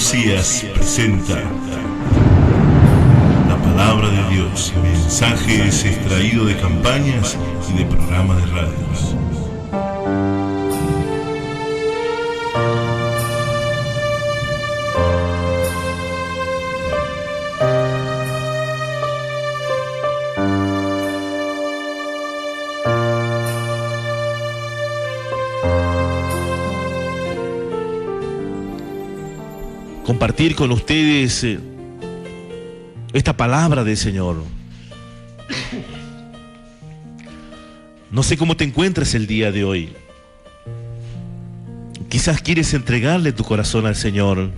Lucías presenta la palabra de Dios, mensajes extraídos de campañas y de programas de radios. Compartir con ustedes esta palabra del Señor. No sé cómo te encuentras el día de hoy. Quizás quieres entregarle tu corazón al Señor,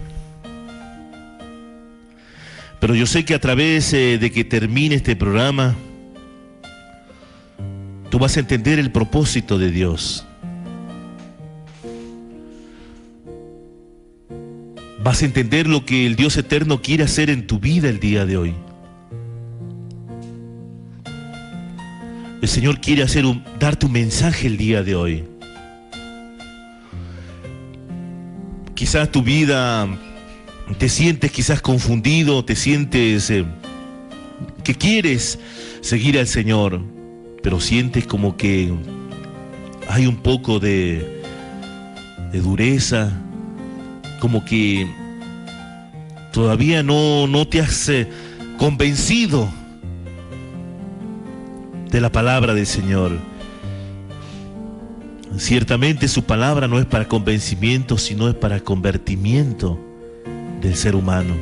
pero yo sé que a través de que termine este programa, tú vas a entender el propósito de Dios. Vas a entender lo que el Dios eterno quiere hacer en tu vida el día de hoy. El Señor quiere darte un mensaje el día de hoy. Quizás tu vida te sientes quizás confundido, te sientes que quieres seguir al Señor, pero sientes como que hay un poco de dureza, como que todavía no te has convencido de la palabra del Señor. Ciertamente su palabra no es para convencimiento, sino es para convertimiento del ser humano.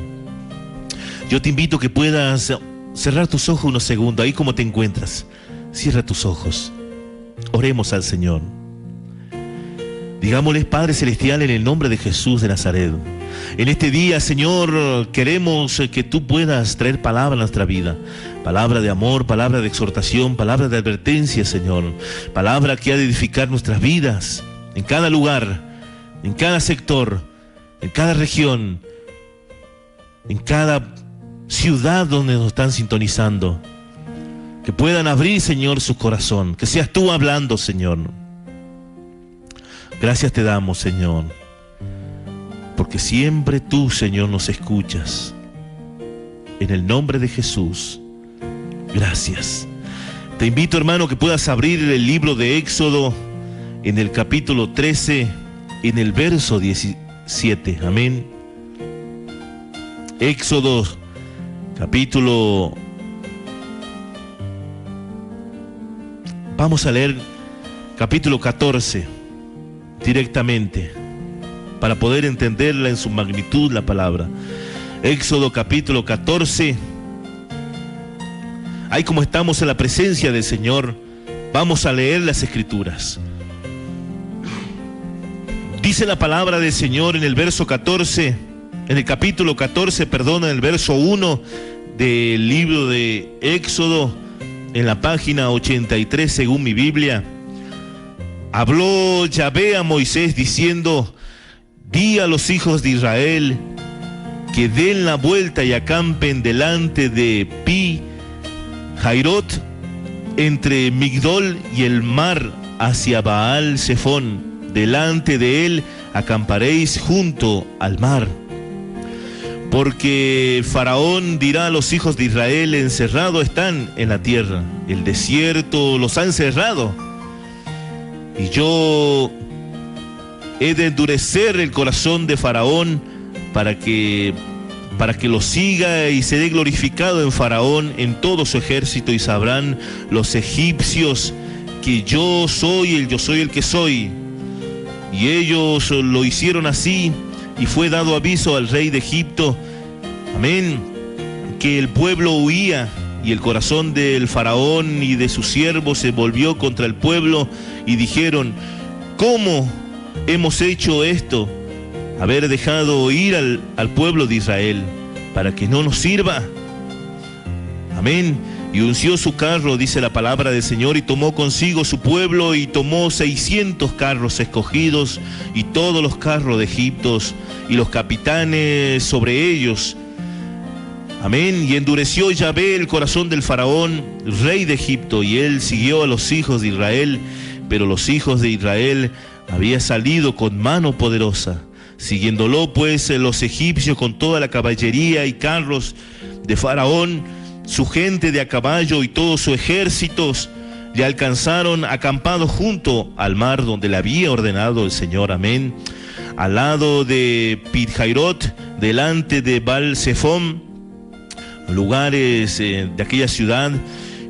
Yo te invito a que puedas cerrar tus ojos unos segundos, ahí como te encuentras. Cierra tus ojos. Oremos al Señor. Digámosle: Padre Celestial, en el nombre de Jesús de Nazaret, en este día, Señor, queremos que tú puedas traer palabra a nuestra vida. Palabra de amor, palabra de exhortación, palabra de advertencia, Señor. Palabra que ha de edificar nuestras vidas, en cada lugar, en cada sector, en cada región, en cada ciudad donde nos están sintonizando. Que puedan abrir, Señor, su corazón. Que seas tú hablando, Señor. Gracias te damos, Señor, porque siempre tú, Señor, nos escuchas. En el nombre de Jesús, gracias. Te invito, hermano, que puedas abrir el libro de Éxodo en el capítulo 13, en el verso 17. Amén. Éxodo, capítulo... Vamos a leer capítulo 14. Directamente, para poder entenderla en su magnitud la palabra. Éxodo capítulo 14. Ahí como estamos en la presencia del Señor, vamos a leer las Escrituras. Dice la palabra del Señor en el verso 14, en el capítulo 14, en el verso 1 del libro de Éxodo, en la página 83 según mi Biblia. Habló Yahvé a Moisés diciendo: di a los hijos de Israel que den la vuelta y acampen delante de Pi Hairot, entre Migdol y el mar, hacia Baal Zephón. Delante de él acamparéis junto al mar. Porque Faraón dirá a los hijos de Israel: encerrados están en la tierra, el desierto los ha encerrado. Y yo he de endurecer el corazón de Faraón para que lo siga, y seré glorificado en Faraón, en todo su ejército, y sabrán los egipcios que yo soy el que soy. Y ellos lo hicieron así, y fue dado aviso al rey de Egipto, amén, que el pueblo huía. Y el corazón del Faraón y de sus siervos se volvió contra el pueblo, y dijeron: ¿cómo hemos hecho esto? Haber dejado ir al pueblo de Israel para que no nos sirva. Amén. Y unció su carro, dice la palabra del Señor, y tomó consigo su pueblo, y tomó 600 carros escogidos, y todos los carros de Egipto, y los capitanes sobre ellos. Amén. Y endureció Yahvé el corazón del Faraón, rey de Egipto, y él siguió a los hijos de Israel. Pero los hijos de Israel habían salido con mano poderosa, Siguiéndolo pues los egipcios con toda la caballería y carros de Faraón, su gente de a caballo y todos sus ejércitos, le alcanzaron acampado junto al mar donde le había ordenado el Señor. Amén. Al lado de Pidjairot, delante de Baal-Zephón, lugares de aquella ciudad.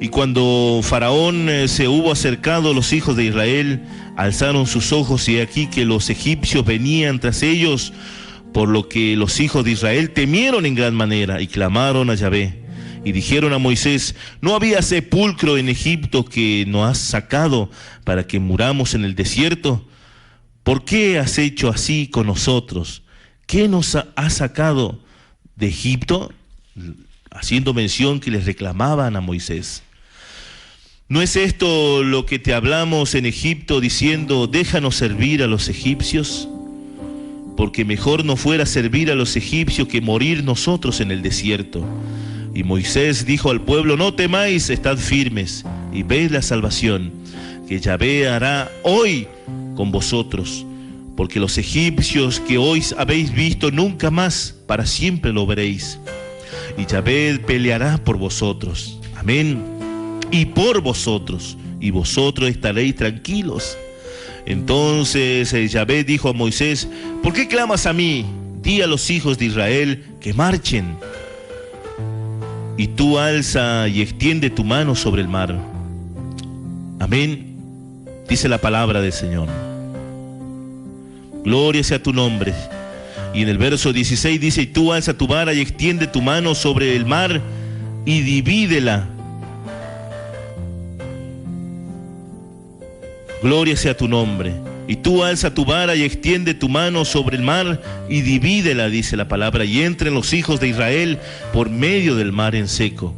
Y cuando Faraón se hubo acercado, los hijos de Israel alzaron sus ojos, y aquí que los egipcios venían tras ellos, por lo que los hijos de Israel temieron en gran manera y clamaron a Yahvé. Y dijeron a Moisés: ¿no había sepulcro en Egipto que nos has sacado para que muramos en el desierto? ¿Por qué has hecho así con nosotros? ¿Qué nos has sacado de Egipto? Haciendo mención que les reclamaban a Moisés. ¿No es esto lo que te hablamos en Egipto, diciendo: déjanos servir a los egipcios? Porque mejor nos fuera servir a los egipcios que morir nosotros en el desierto. Y Moisés dijo al pueblo: no temáis, estad firmes y ved la salvación que Yahvé hará hoy con vosotros, porque los egipcios que hoy habéis visto nunca más para siempre lo veréis. Y Yahvé peleará por vosotros. Amén. Y por vosotros, y vosotros estaréis tranquilos. Entonces Yahvé dijo a Moisés: ¿por qué clamas a mí? Di a los hijos de Israel que marchen. Y tú alza y extiende tu mano sobre el mar. Amén. Dice la palabra del Señor. Gloria sea tu nombre. Y en el verso 16 dice: y tú alza tu vara y extiende tu mano sobre el mar y divídela. Gloria sea tu nombre. Y tú alza tu vara y extiende tu mano sobre el mar y divídela, dice la palabra, y entren los hijos de Israel por medio del mar en seco.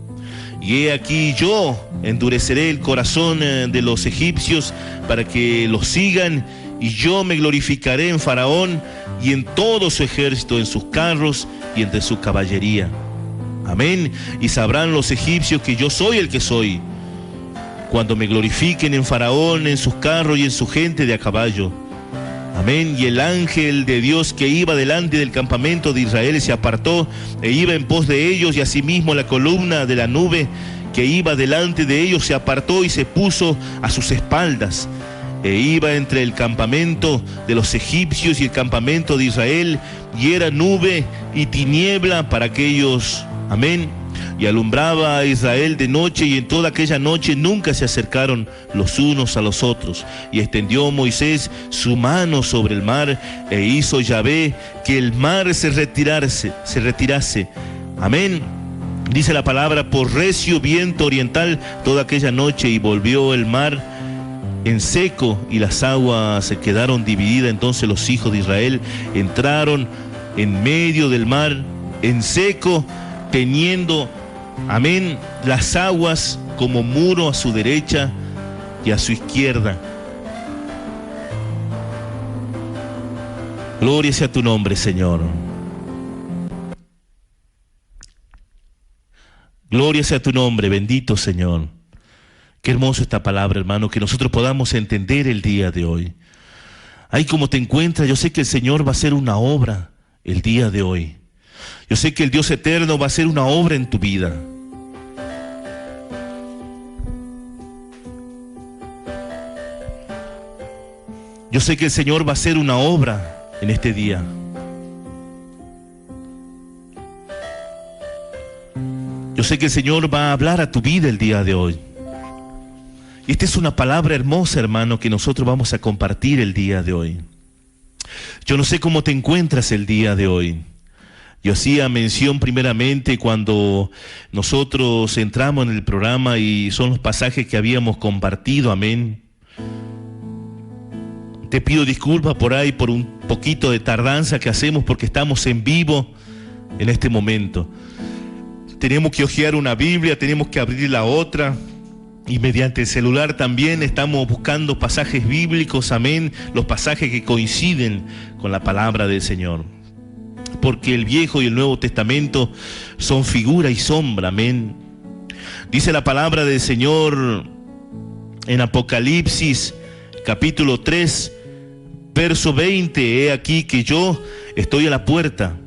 Y he aquí yo endureceré el corazón de los egipcios para que los sigan, y yo me glorificaré en Faraón y en todo su ejército, en sus carros y entre su caballería. Amén. Y sabrán los egipcios que yo soy el que soy, cuando me glorifiquen en Faraón, en sus carros y en su gente de a caballo. Amén. Y el ángel de Dios que iba delante del campamento de Israel se apartó e iba en pos de ellos, y asimismo la columna de la nube que iba delante de ellos se apartó y se puso a sus espaldas, e iba entre el campamento de los egipcios y el campamento de Israel, y era nube y tiniebla para aquellos. Amén. Y alumbraba a Israel de noche, y en toda aquella noche nunca se acercaron los unos a los otros. Y extendió Moisés su mano sobre el mar, e hizo Yahvé que el mar se retirase. Amén. Dice la palabra: por recio viento oriental toda aquella noche, y volvió el mar en seco, y las aguas se quedaron divididas. Entonces los hijos de Israel entraron en medio del mar en seco, teniendo, amén, las aguas como muro a su derecha y a su izquierda. Gloria sea tu nombre, Señor. Gloria sea tu nombre, bendito Señor. Qué hermosa esta palabra, hermano, que nosotros podamos entender el día de hoy. Ahí como te encuentras, yo sé que el Señor va a hacer una obra el día de hoy. Yo sé que el Dios eterno va a hacer una obra en tu vida. Yo sé que el Señor va a hacer una obra en este día. Yo sé que el Señor va a hablar a tu vida el día de hoy. Y esta es una palabra hermosa, hermano, que nosotros vamos a compartir el día de hoy. Yo no sé cómo te encuentras el día de hoy. Yo hacía mención primeramente cuando nosotros entramos en el programa, y son los pasajes que habíamos compartido, amén. Te pido disculpas por ahí por un poquito de tardanza que hacemos, porque estamos en vivo en este momento. Tenemos que hojear una Biblia, tenemos que abrir la otra, y mediante el celular también estamos buscando pasajes bíblicos, amén, los pasajes que coinciden con la palabra del Señor. Porque el Viejo y el Nuevo Testamento son figura y sombra, amén. Dice la palabra del Señor en Apocalipsis capítulo 3, verso 20: he aquí que yo estoy a la puerta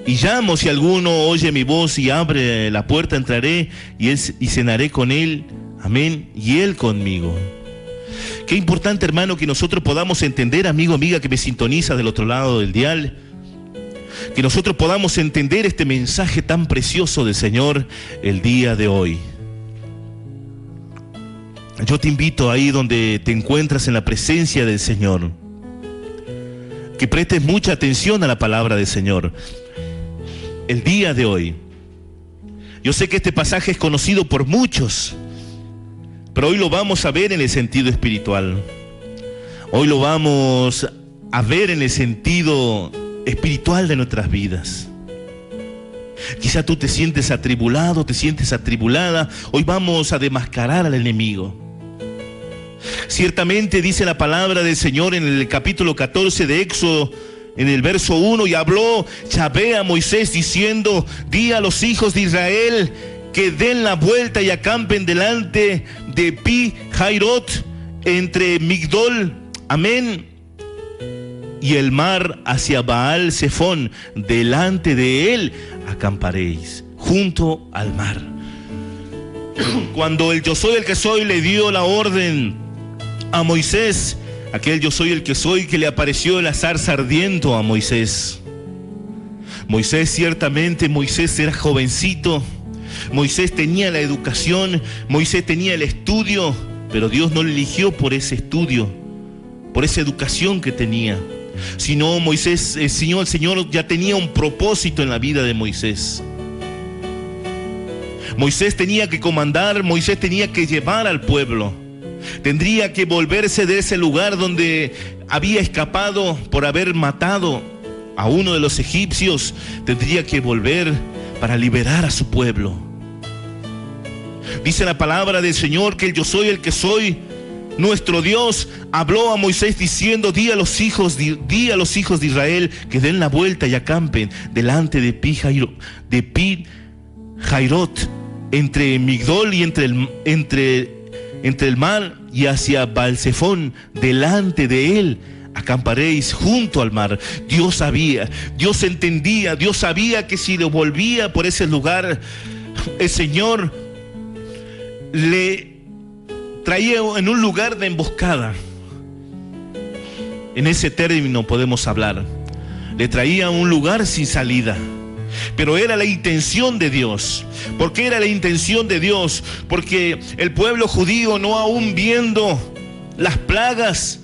y llamo. Si alguno oye mi voz y abre la puerta, entraré y cenaré con él, amén, y él conmigo. Qué importante, hermano, que nosotros podamos entender, amigo, amiga, que me sintoniza del otro lado del dial, que nosotros podamos entender este mensaje tan precioso del Señor el día de hoy. Yo te invito ahí donde te encuentras en la presencia del Señor, que prestes mucha atención a la palabra del Señor el día de hoy. Yo sé que este pasaje es conocido por muchos, pero hoy lo vamos a ver en el sentido espiritual. Hoy lo vamos a ver en el sentido espiritual de nuestras vidas. Quizá tú te sientes atribulado, te sientes atribulada. Hoy vamos a desmascarar al enemigo. Ciertamente dice la palabra del Señor en el capítulo 14 de Éxodo, en el verso 1, y habló Yahvé a Moisés diciendo: di a los hijos de Israel que den la vuelta y acampen delante de Pi Hairot, entre Migdol, amén, y el mar hacia Baal Zephón. Delante de él acamparéis, junto al mar. Cuando el yo soy el que soy le dio la orden a Moisés, aquel yo soy el que soy que le apareció en la zarza ardiendo a Moisés. Moisés, ciertamente, Moisés era jovencito, Moisés tenía la educación, Moisés tenía el estudio, pero Dios no le eligió por ese estudio, por esa educación que tenía, sino Moisés, el Señor ya tenía un propósito en la vida de Moisés. Moisés tenía que comandar, Moisés tenía que llevar al pueblo. Tendría que volverse de ese lugar donde había escapado por haber matado a uno de los egipcios. Tendría que volver para liberar a su pueblo. Dice la palabra del Señor que el yo soy el que soy, nuestro Dios, habló a Moisés diciendo: di a los hijos de Israel que den la vuelta y acampen delante de Pi Hairot, entre Migdol y entre el mar, y hacia Baal Zephón. Delante de él acamparéis, junto al mar. Dios sabía, Dios entendía, Dios sabía que si lo volvía por ese lugar, el Señor le traía en un lugar de emboscada. En ese término podemos hablar. Le traía a un lugar sin salida. Pero era la intención de Dios. ¿Por qué era la intención de Dios? Porque el pueblo judío, no aún viendo las plagas,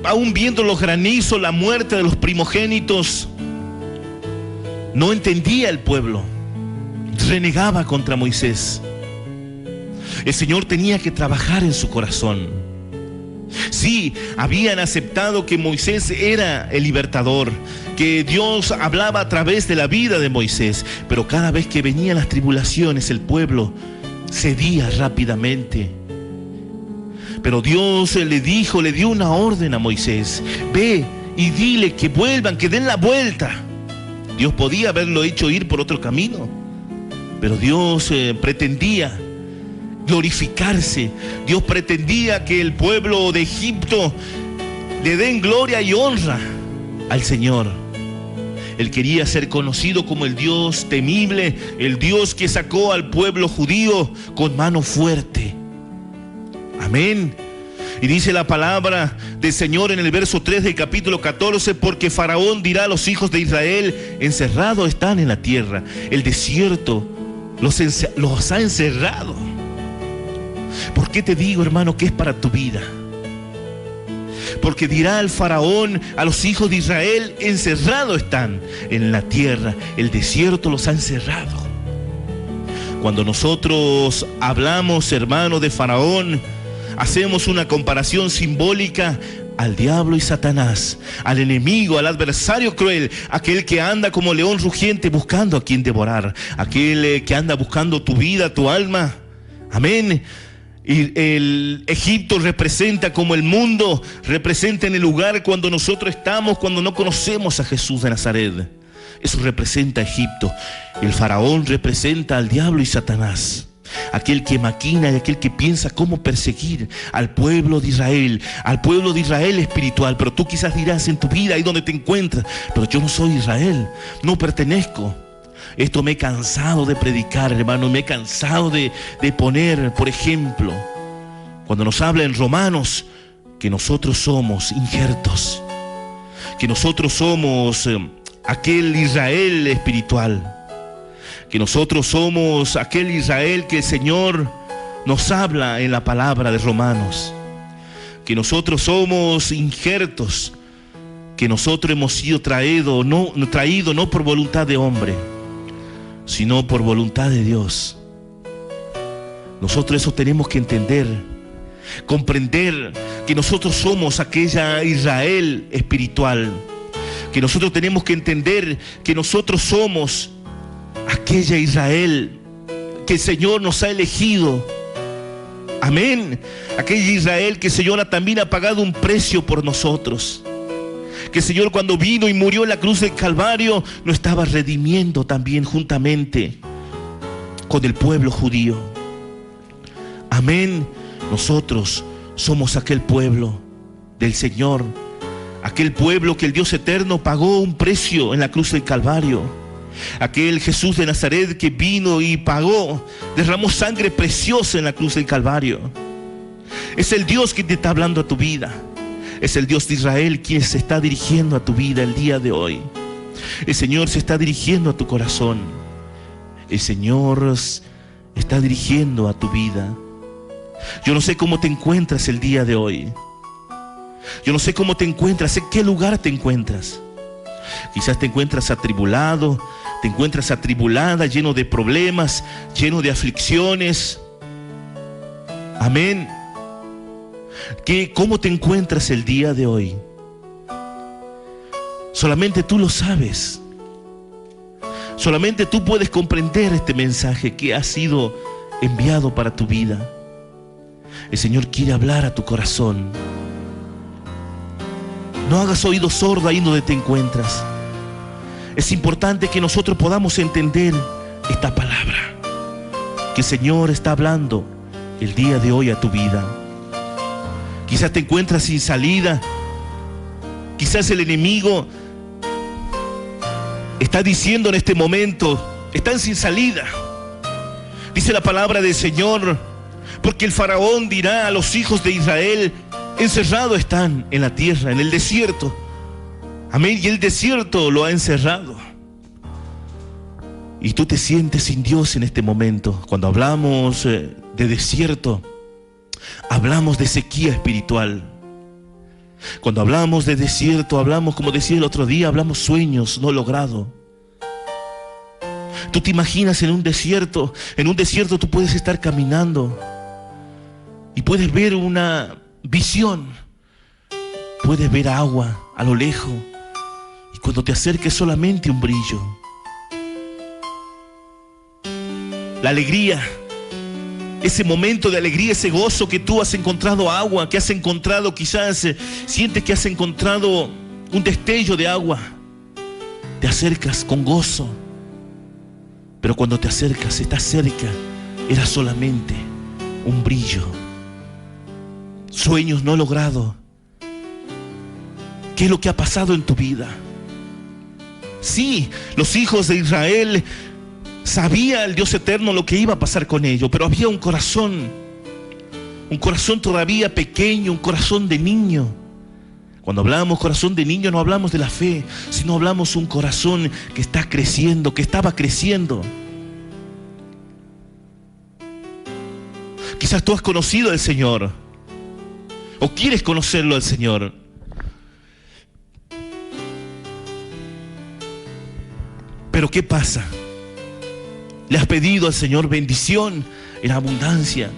aún viendo los granizos, la muerte de los primogénitos, no entendía el pueblo. Renegaba contra Moisés. El Señor tenía que trabajar en su corazón. Sí, habían aceptado que Moisés era el libertador, que Dios hablaba a través de la vida de Moisés, pero cada vez que venían las tribulaciones, el pueblo cedía rápidamente. Pero Dios le dio una orden a Moisés: ve y dile que vuelvan, que den la vuelta. Dios podía haberlo hecho ir por otro camino, pero Dios pretendía glorificarse. Dios pretendía que el pueblo de Egipto le den gloria y honra al Señor. Él quería ser conocido como el Dios temible, el Dios que sacó al pueblo judío con mano fuerte. Amén. Y dice la palabra del Señor en el verso 3 del capítulo 14: porque Faraón dirá a los hijos de Israel: encerrados están en la tierra, el desierto los ha encerrado. ¿Por qué te digo, hermano, que es para tu vida? Porque dirá el Faraón a los hijos de Israel: encerrados están en la tierra, el desierto los ha encerrado. Cuando nosotros hablamos, hermano, de Faraón, hacemos una comparación simbólica al diablo y Satanás, al enemigo, al adversario cruel, aquel que anda como león rugiente buscando a quien devorar, aquel que anda buscando tu vida, tu alma. Amén. Y el Egipto representa como el mundo, representa en el lugar cuando nosotros estamos, cuando no conocemos a Jesús de Nazaret. Eso representa a Egipto. El faraón representa al diablo y Satanás. aquel que maquina y aquel que piensa cómo perseguir al pueblo de Israel espiritual. Pero tú quizás dirás en tu vida, ahí donde te encuentras: pero yo no soy Israel, no pertenezco. Esto me he cansado de predicar, hermano, me he cansado de poner, por ejemplo, cuando nos habla en Romanos, que nosotros somos injertos, que nosotros somos aquel Israel espiritual, que nosotros somos aquel Israel que el Señor nos habla en la palabra de Romanos, que nosotros somos injertos, que nosotros hemos sido traído no por voluntad de hombre, sino por voluntad de Dios. Nosotros eso tenemos que entender, comprender que nosotros somos aquella Israel espiritual, que nosotros tenemos que entender que nosotros somos aquella Israel que el Señor nos ha elegido. Amén. Aquella Israel que el Señor también ha pagado un precio por nosotros, que el Señor, cuando vino y murió en la cruz del Calvario, nos estaba redimiendo también juntamente con el pueblo judío. Amén. Nosotros somos aquel pueblo del Señor, aquel pueblo que el Dios eterno pagó un precio en la cruz del Calvario. Aquel Jesús de Nazaret que vino y pagó, derramó sangre preciosa en la cruz del Calvario. Es el Dios que te está hablando a tu vida. Es el Dios de Israel quien se está dirigiendo a tu vida el día de hoy. El Señor se está dirigiendo a tu corazón. El Señor está dirigiendo a tu vida. Yo no sé cómo te encuentras el día de hoy. Yo no sé cómo te encuentras, en qué lugar te encuentras. Quizás te encuentras atribulado, te encuentras atribulada, lleno de problemas, lleno de aflicciones. Amén. ¿Cómo te encuentras el día de hoy? Solamente tú lo sabes. Solamente tú puedes comprender este mensaje que ha sido enviado para tu vida. El Señor quiere hablar a tu corazón. No hagas oído sordo ahí donde te encuentras. Es importante que nosotros podamos entender esta palabra que el Señor está hablando el día de hoy a tu vida. Quizás te encuentras sin salida. Quizás el enemigo está diciendo en este momento: están sin salida. Dice la palabra del Señor: porque el faraón dirá a los hijos de Israel: encerrados están en la tierra, en el desierto. Amén. Y el desierto lo ha encerrado. Y tú te sientes sin Dios en este momento. Cuando hablamos de desierto, hablamos de sequía espiritual. Cuando hablamos de desierto, hablamos, como decía el otro día, hablamos sueños no logrados. Tú te imaginas en un desierto tú puedes estar caminando y puedes ver una visión, puedes ver agua a lo lejos, y cuando te acerques solamente un brillo. La alegría, ese momento de alegría, ese gozo que tú has encontrado agua, que has encontrado, quizás sientes que has encontrado un destello de agua, te acercas con gozo, pero cuando te acercas, estás cerca, era solamente un brillo. Sueños no logrados. ¿Qué es lo que ha pasado en tu vida? Sí, los hijos de Israel sabía el Dios eterno lo que iba a pasar con ellos, pero había un corazón todavía pequeño, un corazón de niño. Cuando hablamos corazón de niño, no hablamos de la fe, sino hablamos un corazón que está creciendo, que estaba creciendo. Quizás tú has conocido al Señor, o quieres conocerlo al Señor. Pero ¿qué pasa? Le has pedido al Señor bendición en abundancia,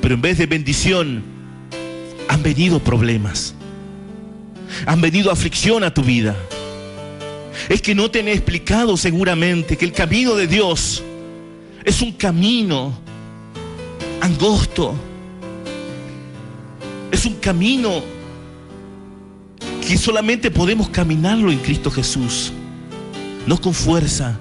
pero en vez de bendición han venido problemas, han venido aflicción a tu vida. Es que no te han explicado seguramente que el camino de Dios es un camino angosto, es un camino que solamente podemos caminarlo en Cristo Jesús, no con fuerza.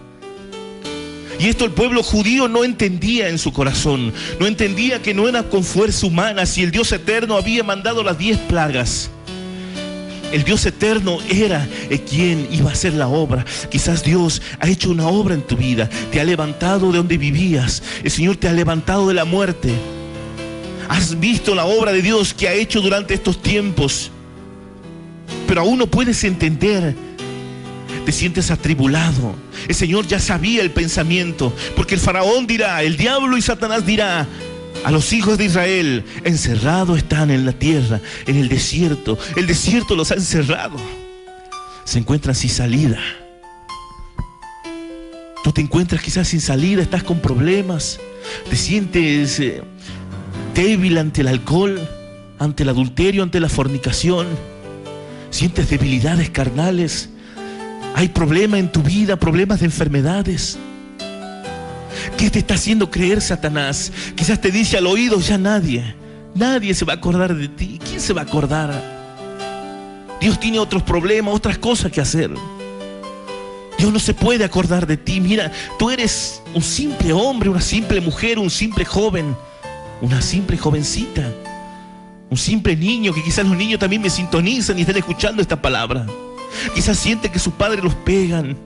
Y esto el pueblo judío no entendía en su corazón. No entendía que no era con fuerza humana. Si el Dios eterno había mandado las 10 plagas, el Dios eterno era quien iba a hacer la obra. Quizás Dios ha hecho una obra en tu vida. Te ha levantado de donde vivías. El Señor te ha levantado de la muerte. Has visto la obra de Dios que ha hecho durante estos tiempos, pero aún no puedes entender. Te sientes atribulado. El Señor ya sabía el pensamiento, porque el faraón dirá, el diablo y Satanás dirá a los hijos de Israel: encerrados están en la tierra, en el desierto. El desierto los ha encerrado. Se encuentran sin salida. Tú te encuentras quizás sin salida, estás con problemas, te sientes débil ante el alcohol, ante el adulterio, ante la fornicación. Sientes debilidades carnales. Hay problemas en tu vida, problemas de enfermedades. ¿Qué te está haciendo creer Satanás? Quizás te dice al oído: ya nadie se va a acordar de ti. ¿Quién se va a acordar? Dios tiene otros problemas, otras cosas que hacer. Dios no se puede acordar de ti. Mira, tú eres un simple hombre, una simple mujer, un simple joven, una simple jovencita, un simple niño, que quizás los niños también me sintonizan y están escuchando esta palabra. Quizás sienten que sus padres los pegan,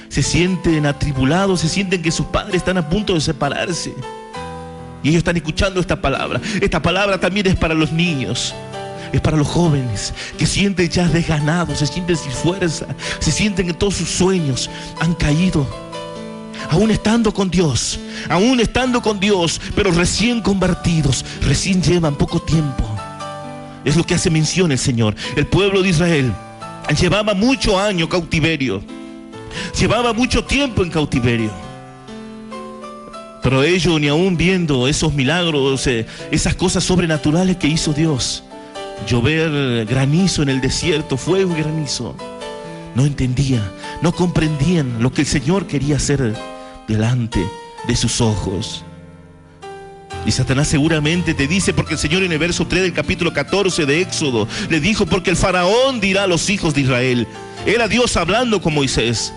se sienten atribulados, se sienten que sus padres están a punto de separarse, y ellos están escuchando esta palabra. Esta palabra también es para los niños, es para los jóvenes que sienten ya desganados, se sienten sin fuerza, se sienten que todos sus sueños han caído, aún estando con Dios, pero recién convertidos, recién llevan poco tiempo. Es lo que hace mención el Señor. El pueblo de Israel llevaba muchos años cautiverio, llevaba mucho tiempo en cautiverio, pero ellos, ni aún viendo esos milagros, esas cosas sobrenaturales que hizo Dios, llover granizo en el desierto, fuego y granizo, no entendían, no comprendían lo que el Señor quería hacer delante de sus ojos. Y Satanás seguramente te dice, porque el Señor en el verso 3 del capítulo 14 de Éxodo le dijo: porque el faraón dirá a los hijos de Israel. Era Dios hablando con Moisés: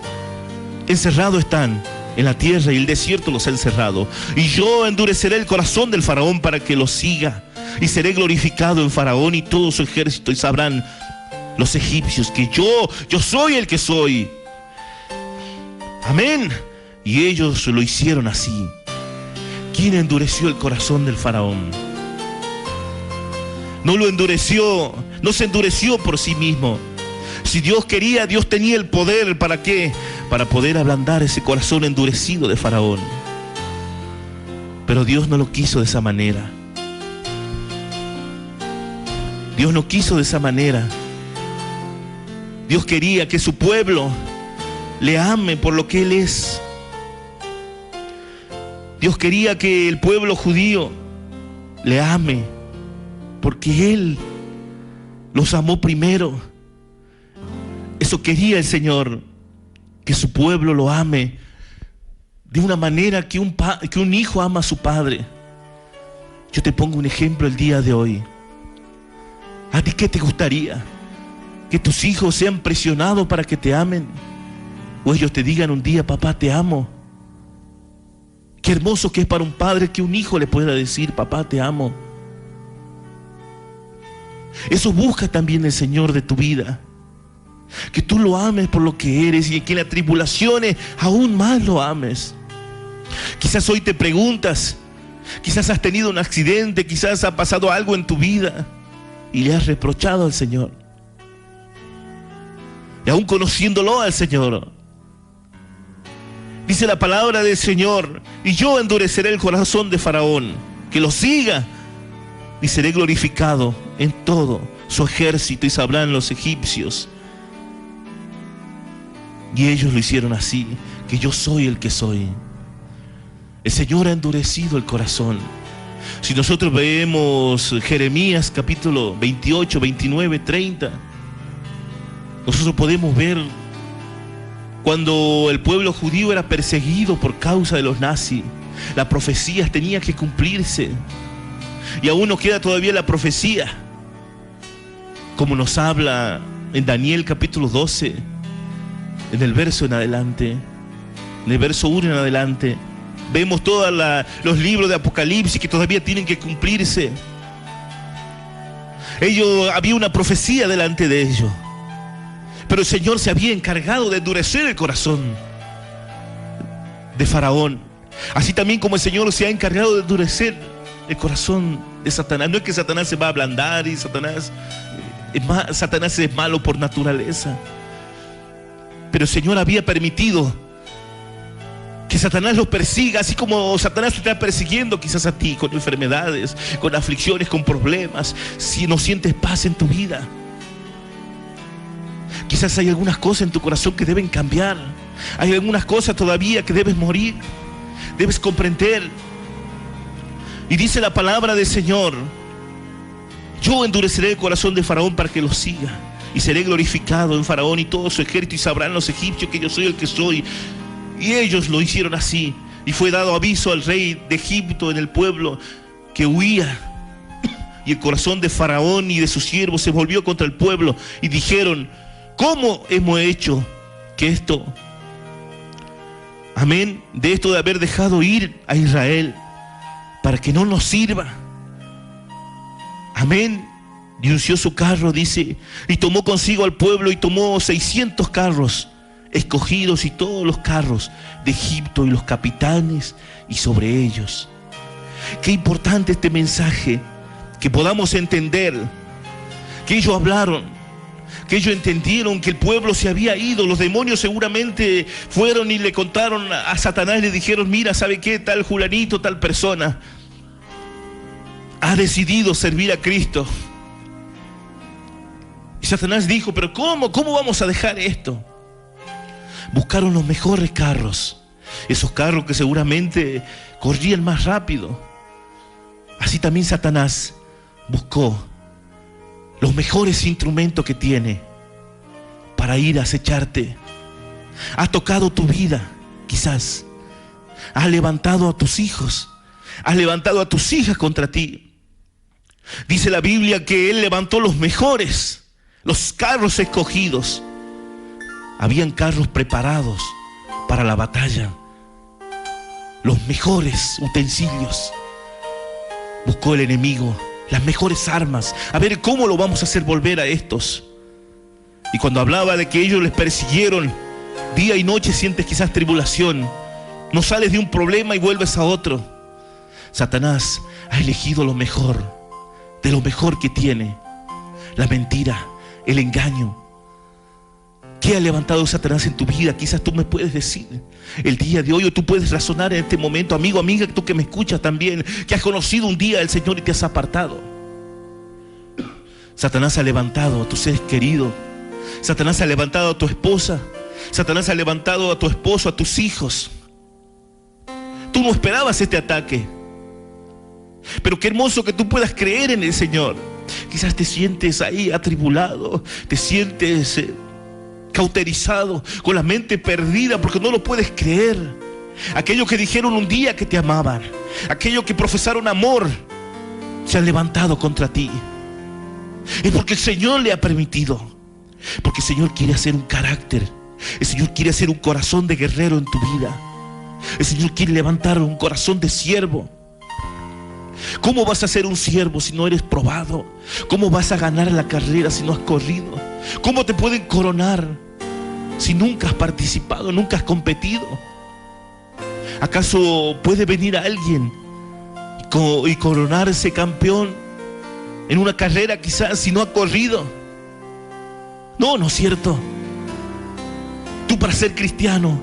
encerrados están en la tierra y el desierto los ha encerrado. Y yo endureceré el corazón del faraón para que los siga. Y seré glorificado en faraón y todo su ejército. Y sabrán los egipcios que yo soy el que soy. Amén. Y ellos lo hicieron así. ¿Quién endureció el corazón del faraón? No lo endureció, no se endureció por sí mismo. Si Dios quería, Dios tenía el poder. ¿Para qué? Para poder ablandar ese corazón endurecido de faraón. Pero Dios no lo quiso de esa manera. Dios no quiso de esa manera. Dios quería que su pueblo le ame por lo que Él es. Dios quería que el pueblo judío le ame porque Él los amó primero. Eso quería el Señor, que su pueblo lo ame de una manera que un hijo ama a su padre. Yo te pongo un ejemplo el día de hoy. ¿A ti qué te gustaría? ¿Que tus hijos sean presionados para que te amen? ¿O ellos te digan un día: papá, te amo? Qué hermoso que es para un padre que un hijo le pueda decir: papá, te amo. Eso busca también el Señor de tu vida, que tú lo ames por lo que eres, y que en las tribulaciones aún más lo ames. Quizás hoy te preguntas, quizás has tenido un accidente, quizás ha pasado algo en tu vida y le has reprochado al Señor. Y aún conociéndolo al Señor, dice la palabra del Señor: y yo endureceré el corazón de Faraón, que lo siga, y seré glorificado en todo su ejército, y sabrán los egipcios. Y ellos lo hicieron así, que yo soy el que soy. El Señor ha endurecido el corazón. Si nosotros vemos Jeremías capítulo 28, 29, 30, nosotros podemos ver cuando el pueblo judío era perseguido por causa de los nazis. Las profecías tenían que cumplirse. Y aún nos queda todavía la profecía, como nos habla en Daniel capítulo 12, en el verso en adelante. En el verso 1 en adelante vemos todos los libros de Apocalipsis que todavía tienen que cumplirse. Había una profecía delante de ellos, pero el Señor se había encargado de endurecer el corazón de Faraón, así también como el Señor se ha encargado de endurecer el corazón de Satanás. No es que Satanás se va a ablandar y Satanás es malo por naturaleza, pero el Señor había permitido que Satanás los persiga, así como Satanás te está persiguiendo quizás a ti con enfermedades, con aflicciones, con problemas. Si no sientes paz en tu vida, quizás hay algunas cosas en tu corazón que deben cambiar, hay algunas cosas todavía que debes morir, debes comprender. Y dice la palabra del Señor: yo endureceré el corazón de Faraón para que lo siga, y seré glorificado en Faraón y todo su ejército, y sabrán los egipcios que yo soy el que soy. Y ellos lo hicieron así, y fue dado aviso al rey de Egipto en el pueblo que huía, y el corazón de Faraón y de sus siervos se volvió contra el pueblo, y dijeron: ¿cómo hemos hecho que esto, amén, de esto de haber dejado ir a Israel para que no nos sirva? Amén. Y unció su carro, dice, y tomó consigo al pueblo, y tomó 600 carros escogidos y todos los carros de Egipto y los capitanes y sobre ellos. Qué importante este mensaje, que podamos entender que ellos hablaron, que ellos entendieron que el pueblo se había ido. Los demonios seguramente fueron y le contaron a Satanás, le dijeron: mira, ¿sabe qué? Tal fulanito, tal persona ha decidido servir a Cristo. Y Satanás dijo: pero ¿cómo vamos a dejar esto? Buscaron los mejores carros, esos carros que seguramente corrían más rápido. Así también Satanás buscó los mejores instrumentos que tiene para ir a acecharte. Ha tocado tu vida, quizás. Has levantado a tus hijos, has levantado a tus hijas contra ti. Dice la Biblia que Él levantó los mejores, los carros escogidos. Habían carros preparados para la batalla, los mejores utensilios. Buscó el enemigo las mejores armas. A ver, ¿cómo lo vamos a hacer volver a estos? Y cuando hablaba de que ellos les persiguieron día y noche, sientes quizás tribulación. No sales de un problema y vuelves a otro. Satanás ha elegido lo mejor, de lo mejor que tiene: la mentira, el engaño. ¿Qué ha levantado Satanás en tu vida? Quizás tú me puedes decir el día de hoy, o tú puedes razonar en este momento, amigo, amiga, tú que me escuchas también, que has conocido un día al Señor y te has apartado. Satanás ha levantado a tu ser querido. Satanás ha levantado a tu esposa. Satanás ha levantado a tu esposo, a tus hijos. Tú no esperabas este ataque, pero qué hermoso que tú puedas creer en el Señor. Quizás te sientes ahí atribulado, te sientes cauterizado, con la mente perdida, porque no lo puedes creer. Aquellos que dijeron un día que te amaban, aquellos que profesaron amor, se han levantado contra ti. Es porque el Señor le ha permitido, porque el Señor quiere hacer un carácter, el Señor quiere hacer un corazón de guerrero en tu vida. El Señor quiere levantar un corazón de siervo. ¿Cómo vas a ser un siervo si no eres probado? ¿Cómo vas a ganar la carrera si no has corrido? ¿Cómo te pueden coronar si nunca has participado, nunca has competido? ¿Acaso puede venir alguien y coronarse campeón en una carrera quizás si no ha corrido? No, no es cierto. Tú, para ser cristiano,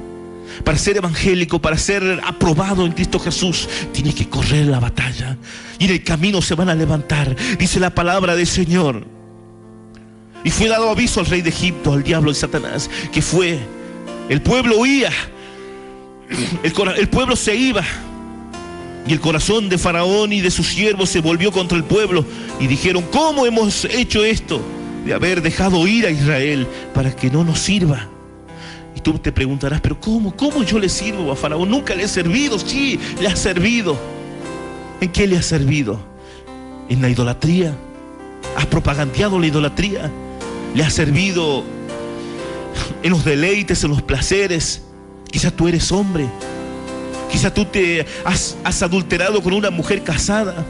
para ser evangélico, para ser aprobado en Cristo Jesús, tienes que correr la batalla, y en el camino se van a levantar, dice la palabra del Señor. Y fue dado aviso al rey de Egipto, al diablo y Satanás, que fue, el pueblo huía, el pueblo se iba, y el corazón de Faraón y de sus siervos se volvió contra el pueblo, y dijeron: ¿cómo hemos hecho esto de haber dejado ir a Israel para que no nos sirva? Y tú te preguntarás: ¿pero cómo yo le sirvo a Faraón? Nunca le he servido. Sí, le ha servido. ¿En qué le ha servido? ¿En la idolatría? ¿Has propagandeado la idolatría? ¿Le ha servido en los deleites, en los placeres Quizás tú eres hombre. Quizás tú te has adulterado con una mujer casada.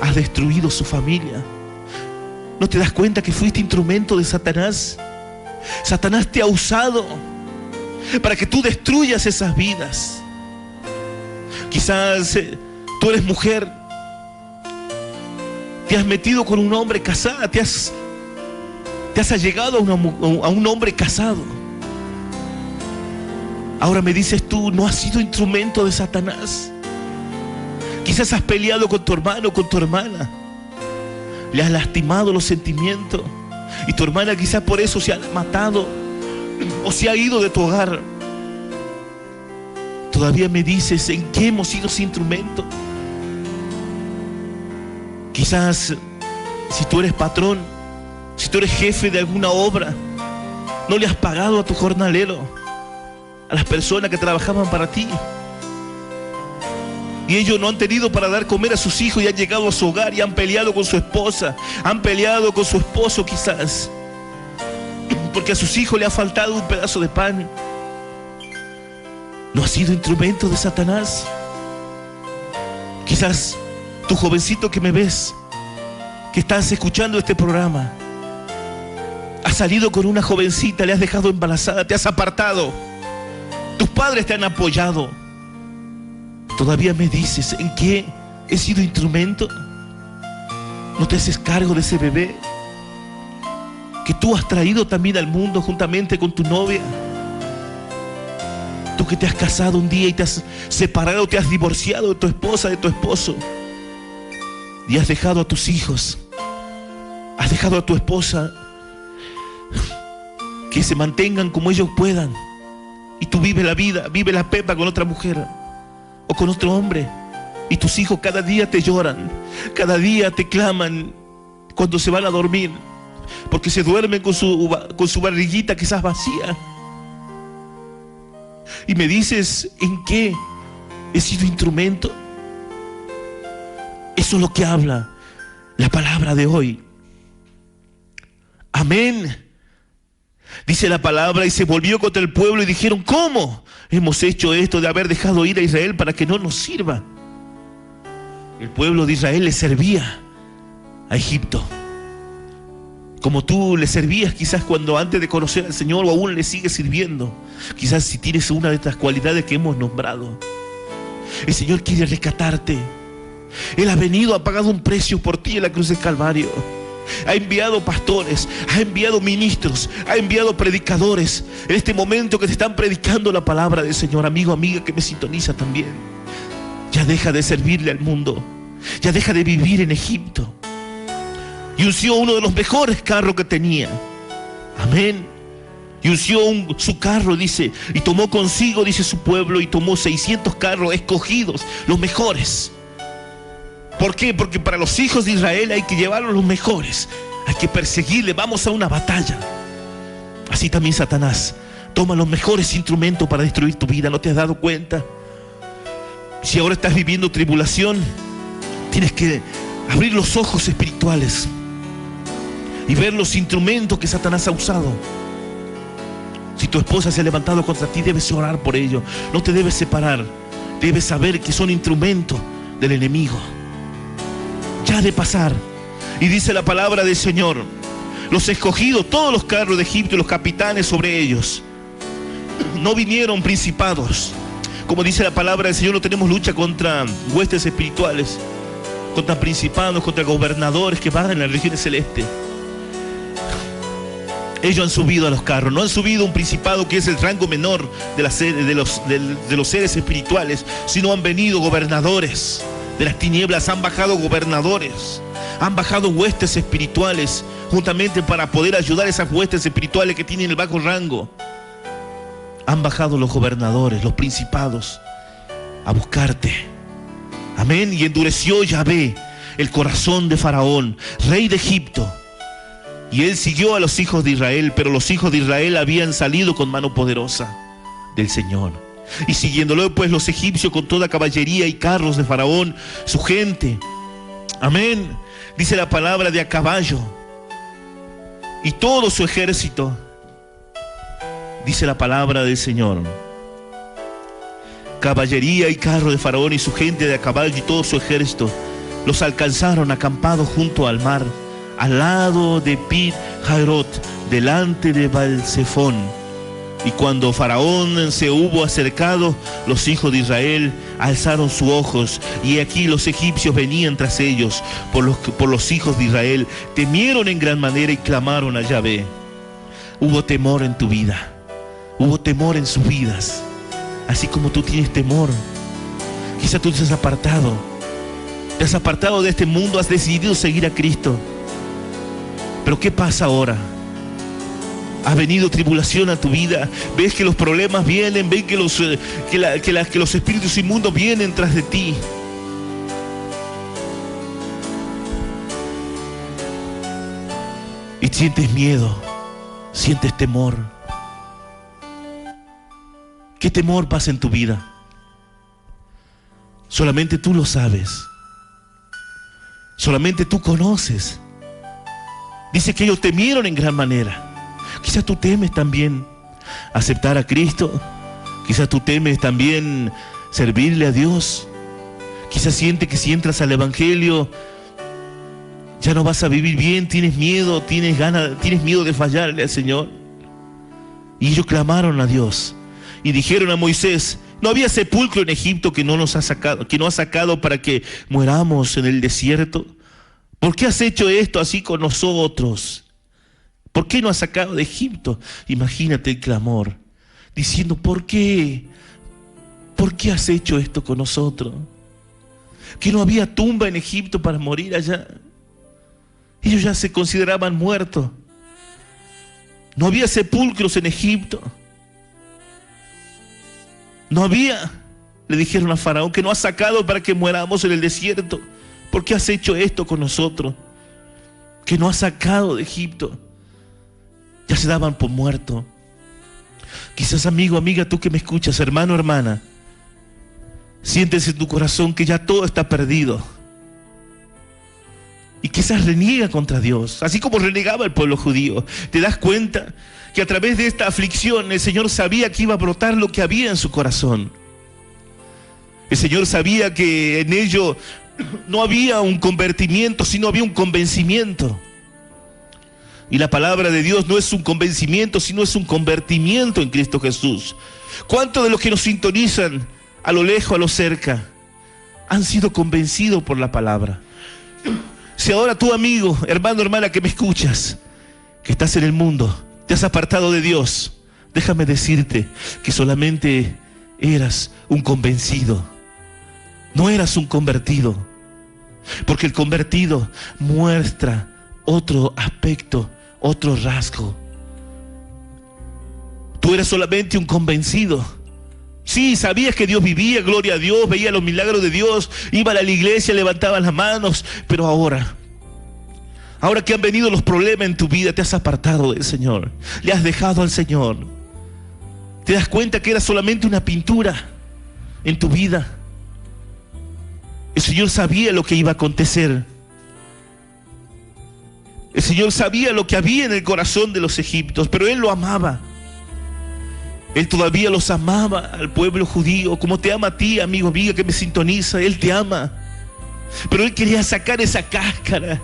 Has destruido su familia. ¿No te das cuenta que fuiste instrumento de Satanás? Satanás te ha usado para que tú destruyas esas vidas. Quizás tú eres mujer. Te has metido con un hombre casado. Te has allegado a un hombre casado. Ahora me dices tú, no has sido instrumento de Satanás. Quizás has peleado con tu hermano o con tu hermana. Le has lastimado los sentimientos. Y tu hermana quizás por eso se ha matado o se ha ido de tu hogar. Todavía me dices, ¿en qué hemos sido ese instrumento? Quizás si tú eres patrón, si tú eres jefe de alguna obra, no le has pagado a tu jornalero, a las personas que trabajaban para ti. Y ellos no han tenido para dar comer a sus hijos y han llegado a su hogar y han peleado con su esposa, han peleado con su esposo quizás, porque a sus hijos le ha faltado un pedazo de pan. ¿No ha sido instrumento de Satanás? Quizás tu jovencito que me ves, que estás escuchando este programa, has salido con una jovencita, le has dejado embarazada, te has apartado. Tus padres te han apoyado. Todavía me dices, ¿en qué he sido instrumento? ¿No te haces cargo de ese bebé que tú has traído también al mundo juntamente con tu novia? Tú que te has casado un día y te has separado, te has divorciado de tu esposa, de tu esposo, y has dejado a tus hijos, has dejado a tu esposa que se mantengan como ellos puedan, y tú vives la vida, vives la pepa con otra mujer o con otro hombre, y tus hijos cada día te lloran, cada día te claman cuando se van a dormir, porque se duermen con su barriguita quizás vacía. Y me dices, ¿en qué he sido instrumento? Eso es lo que habla la palabra de hoy. Amén. Dice la palabra, y se volvió contra el pueblo y dijeron, ¿cómo hemos hecho esto de haber dejado ir a Israel para que no nos sirva? El pueblo de Israel le servía a Egipto, como tú le servías quizás cuando antes de conocer al Señor, o aún le sigues sirviendo. Quizás si tienes una de estas cualidades que hemos nombrado, el Señor quiere rescatarte. Él ha venido, ha pagado un precio por ti en la cruz del Calvario. Ha enviado pastores, ha enviado ministros, ha enviado predicadores en este momento que te están predicando la palabra del Señor. Amigo, amiga que me sintoniza también, ya deja de servirle al mundo, ya deja de vivir en Egipto. Y unció uno de los mejores carros que tenía. Amén. Y unció su carro, dice, y tomó consigo, dice, su pueblo, y tomó 600 carros escogidos, los mejores. ¿Por qué? Porque para los hijos de Israel hay que llevarlos los mejores, hay que perseguirle, vamos a una batalla. Así también Satanás toma los mejores instrumentos para destruir tu vida. ¿No te has dado cuenta? Si ahora estás viviendo tribulación, tienes que abrir los ojos espirituales y ver los instrumentos que Satanás ha usado. Si tu esposa se ha levantado contra ti, debes orar por ello. No te debes separar. Debes saber que son instrumentos del enemigo. Ya de pasar. Y dice la palabra del Señor, los escogidos, todos los carros de Egipto y los capitanes sobre ellos. No vinieron principados. Como dice la palabra del Señor, no tenemos lucha contra huestes espirituales, contra principados, contra gobernadores que van en las regiones celestes. Ellos han subido a los carros, no han subido un principado que es el rango menor de los seres espirituales, sino han venido gobernadores de las tinieblas, han bajado gobernadores, han bajado huestes espirituales, juntamente para poder ayudar a esas huestes espirituales que tienen el bajo rango. Han bajado los gobernadores, los principados, a buscarte. Amén. Y endureció Yahvé el corazón de Faraón, rey de Egipto, y él siguió a los hijos de Israel, pero los hijos de Israel habían salido con mano poderosa del Señor. Y siguiéndolo pues los egipcios con toda caballería y carros de Faraón, su gente. Amén. Dice la palabra, de a caballo, y todo su ejército. Dice la palabra del Señor. caballería y carro de Faraón y su gente de a caballo y todo su ejército los alcanzaron acampados junto al mar, al lado de Pi-Hahiroth, delante de Baal-Zephón. Y cuando Faraón se hubo acercado, los hijos de Israel alzaron sus ojos, y aquí los egipcios venían tras ellos. Por los hijos de Israel temieron en gran manera y clamaron a Yahvé. Hubo temor en tu vida, hubo temor en sus vidas, así como tú tienes temor. Quizá tú te has apartado de este mundo, has decidido seguir a Cristo. Pero ¿qué pasa ahora? Ha venido tribulación a tu vida, ves que los problemas vienen, ves que los espíritus inmundos vienen tras de ti. Y sientes miedo, sientes temor. ¿Qué temor pasa en tu vida? Solamente tú lo sabes. Solamente tú conoces. Dice que ellos temieron en gran manera. Quizás tú temes también aceptar a Cristo. Quizás tú temes también servirle a Dios. Quizás sientes que si entras al Evangelio ya no vas a vivir bien, tienes miedo, tienes miedo de fallarle al Señor. Y ellos clamaron a Dios y dijeron a Moisés: ¿no había sepulcro en Egipto que no ha sacado para que mueramos en el desierto? ¿Por qué has hecho esto así con nosotros? ¿Por qué no has sacado de Egipto? Imagínate el clamor, diciendo: ¿por qué? ¿Por qué has hecho esto con nosotros? Que no había tumba en Egipto para morir allá. Ellos ya se consideraban muertos. No había sepulcros en Egipto. No había, le dijeron a Faraón, que no has sacado para que mueramos en el desierto. ¿Por qué has hecho esto con nosotros? Que no has sacado de Egipto. Ya se daban por muerto. Quizás, amigo, amiga, tú que me escuchas, hermano, hermana, sientes en tu corazón que ya todo está perdido. Y quizás reniega contra Dios, así como renegaba el pueblo judío. Te das cuenta que a través de esta aflicción el Señor sabía que iba a brotar lo que había en su corazón. El Señor sabía que en ello no había un convertimiento, sino había un convencimiento. Y la palabra de Dios no es un convencimiento, sino es un convertimiento en Cristo Jesús. ¿Cuántos de los que nos sintonizan a lo lejos, a lo cerca, han sido convencidos por la palabra? Si ahora tú, amigo, hermano, hermana, que me escuchas, que estás en el mundo, te has apartado de Dios, déjame decirte que solamente eras un convencido, no eras un convertido, porque el convertido muestra otro aspecto, otro rasgo. Tú eras solamente un convencido. Sí, sabías que Dios vivía, gloria a Dios, veía los milagros de Dios, iba a la iglesia, levantaba las manos, pero ahora que han venido los problemas en tu vida, te has apartado del Señor, le has dejado al Señor. Te das cuenta que era solamente una pintura en tu vida. El Señor sabía lo que iba a acontecer. El Señor sabía lo que había en el corazón de los egipcios, pero Él lo amaba. Él todavía los amaba al pueblo judío, como te ama a ti, amigo, amiga, que me sintoniza. Él te ama. Pero Él quería sacar esa cáscara,